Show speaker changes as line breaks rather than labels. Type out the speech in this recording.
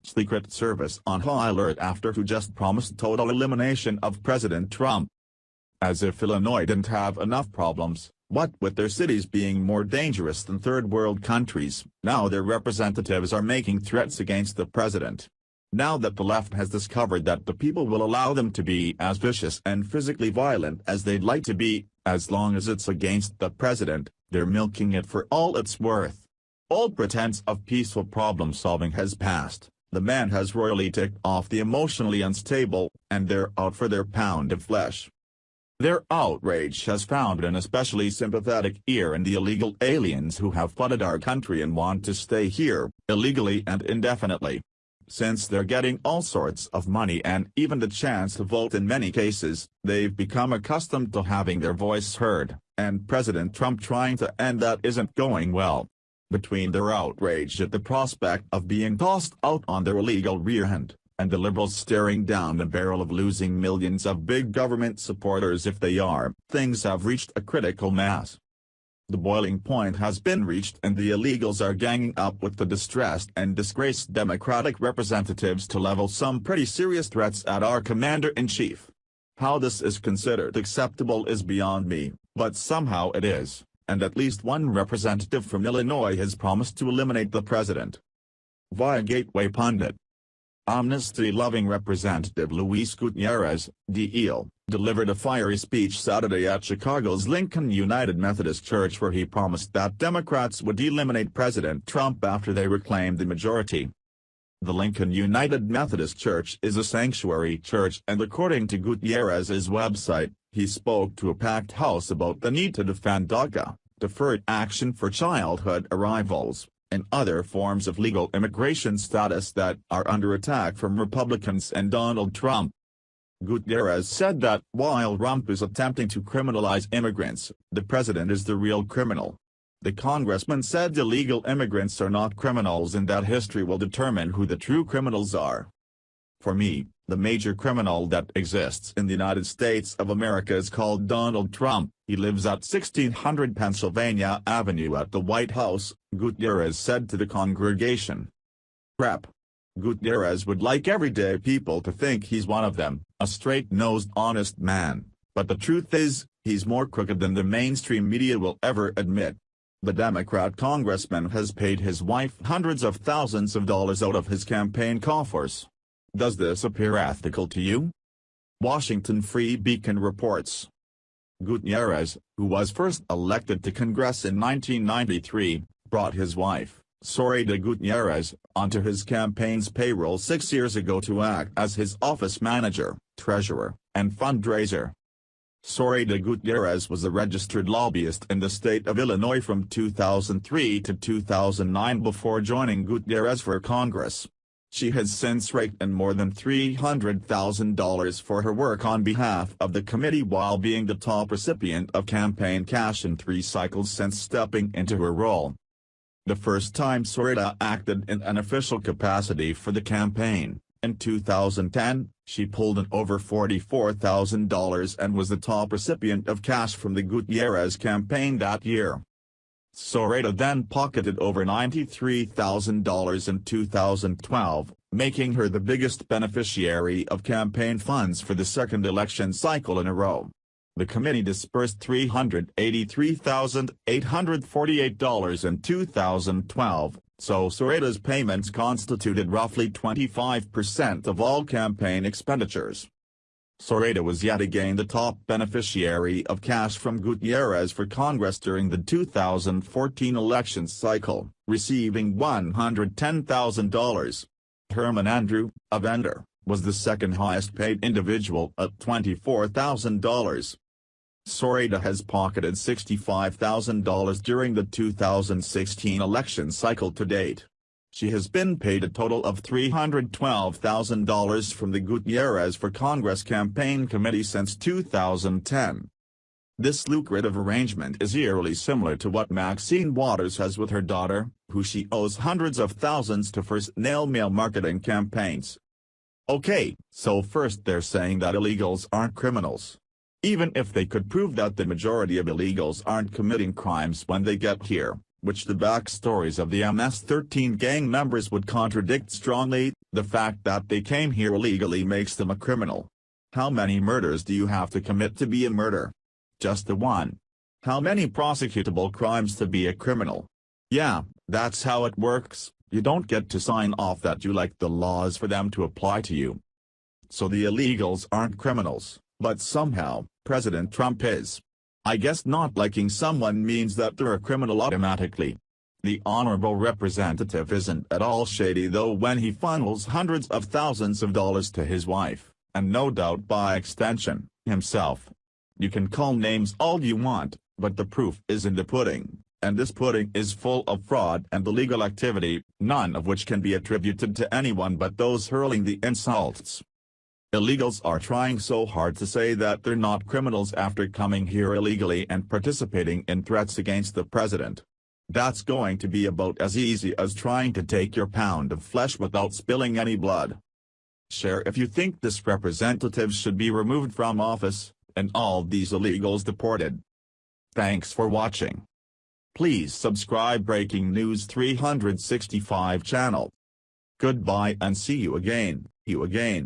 Secret Service on high alert after who just promised total elimination of President Trump. As if Illinois didn't have enough problems, what with their cities being more dangerous than third world countries, now their representatives are making threats against the president. Now that the left has discovered that the people will allow them to be as vicious and physically violent as they'd like to be, as long as it's against the president, they're milking it for all it's worth. All pretense of peaceful problem-solving has passed, the man has royally ticked off the emotionally unstable, and they're out for their pound of flesh. Their outrage has found an especially sympathetic ear in the illegal aliens who have flooded our country and want to stay here, illegally and indefinitely. Since they're getting all sorts of money and even the chance to vote in many cases, they've become accustomed to having their voice heard, and President Trump trying to end that isn't going well. Between their outrage at the prospect of being tossed out on their illegal rear end, and the liberals staring down the barrel of losing millions of big government supporters if they are, things have reached a critical mass. The boiling point has been reached and the illegals are ganging up with the distressed and disgraced Democratic representatives to level some pretty serious threats at our commander-in-chief. How this is considered acceptable is beyond me, but somehow it is, and at least one representative from Illinois has promised to eliminate the president. Via Gateway Pundit. Amnesty-loving Representative Luis Gutierrez, DL, delivered a fiery speech Saturday at Chicago's Lincoln United Methodist Church where he promised that Democrats would eliminate President Trump after they reclaimed the majority. The Lincoln United Methodist Church is a sanctuary church and according to Gutierrez's website, he spoke to a packed house about the need to defend DACA, deferred action for childhood arrivals, and other forms of legal immigration status that are under attack from Republicans and Donald Trump. Gutierrez said that while Trump is attempting to criminalize immigrants, the president is the real criminal. The congressman said illegal immigrants are not criminals and that history will determine who the true criminals are. For me, the major criminal that exists in the United States of America is called Donald Trump. He lives at 1600 Pennsylvania Avenue at the White House, Gutierrez said to the congregation. Rep. Gutierrez would like everyday people to think he's one of them, a straight-nosed honest man, but the truth is, he's more crooked than the mainstream media will ever admit. The Democrat congressman has paid his wife hundreds of thousands of dollars out of his campaign coffers. Does this appear ethical to you? Washington Free Beacon reports. Gutierrez, who was first elected to Congress in 1993, brought his wife, Zoraida Gutierrez, onto his campaign's payroll 6 years ago to act as his office manager, treasurer, and fundraiser. Zoraida Gutierrez was a registered lobbyist in the state of Illinois from 2003 to 2009 before joining Gutierrez for Congress. She has since raked in more than $300,000 for her work on behalf of the committee while being the top recipient of campaign cash in 3 cycles since stepping into her role. The first time Zoraida acted in an official capacity for the campaign, in 2010, she pulled in over $44,000 and was the top recipient of cash from the Gutierrez campaign that year. Zoraida then pocketed over $93,000 in 2012, making her the biggest beneficiary of campaign funds for the second election cycle in a row. The committee dispersed $383,848 in 2012, so Zoraida's payments constituted roughly 25% of all campaign expenditures. Zoraida was yet again the top beneficiary of cash from Gutierrez for Congress during the 2014 election cycle, receiving $110,000. Herman Andrew, a vendor, was the second highest paid individual at $24,000. Zoraida has pocketed $65,000 during the 2016 election cycle to date. She has been paid a total of $312,000 from the Gutierrez for Congress campaign committee since 2010. This lucrative arrangement is eerily similar to what Maxine Waters has with her daughter, who she owes hundreds of thousands to for snail mail marketing campaigns. Okay, so first they're saying that illegals aren't criminals. Even if they could prove that the majority of illegals aren't committing crimes when they get here, which the backstories of the MS-13 gang members would contradict strongly, The fact that they came here illegally makes them a criminal. How many murders do you have to commit to be a murderer? Just the one. How many prosecutable crimes to be a criminal? Yeah, that's how it works. You don't get to sign off that you like the laws for them to apply to you. So the illegals aren't criminals, but somehow, President Trump is. I guess not liking someone means that they're a criminal automatically. The honorable representative isn't at all shady though when he funnels hundreds of thousands of dollars to his wife, and no doubt by extension, himself. You can call names all you want, but the proof is in the pudding, and this pudding is full of fraud and illegal activity, none of which can be attributed to anyone but those hurling the insults. Illegals are trying so hard to say that they're not criminals after coming here illegally and participating in threats against the president. That's going to be about as easy as trying to take your pound of flesh without spilling any blood. Share if you think this representative should be removed from office, and all these illegals deported. Thanks for watching. Please subscribe Breaking News 365 channel. Goodbye and see you again.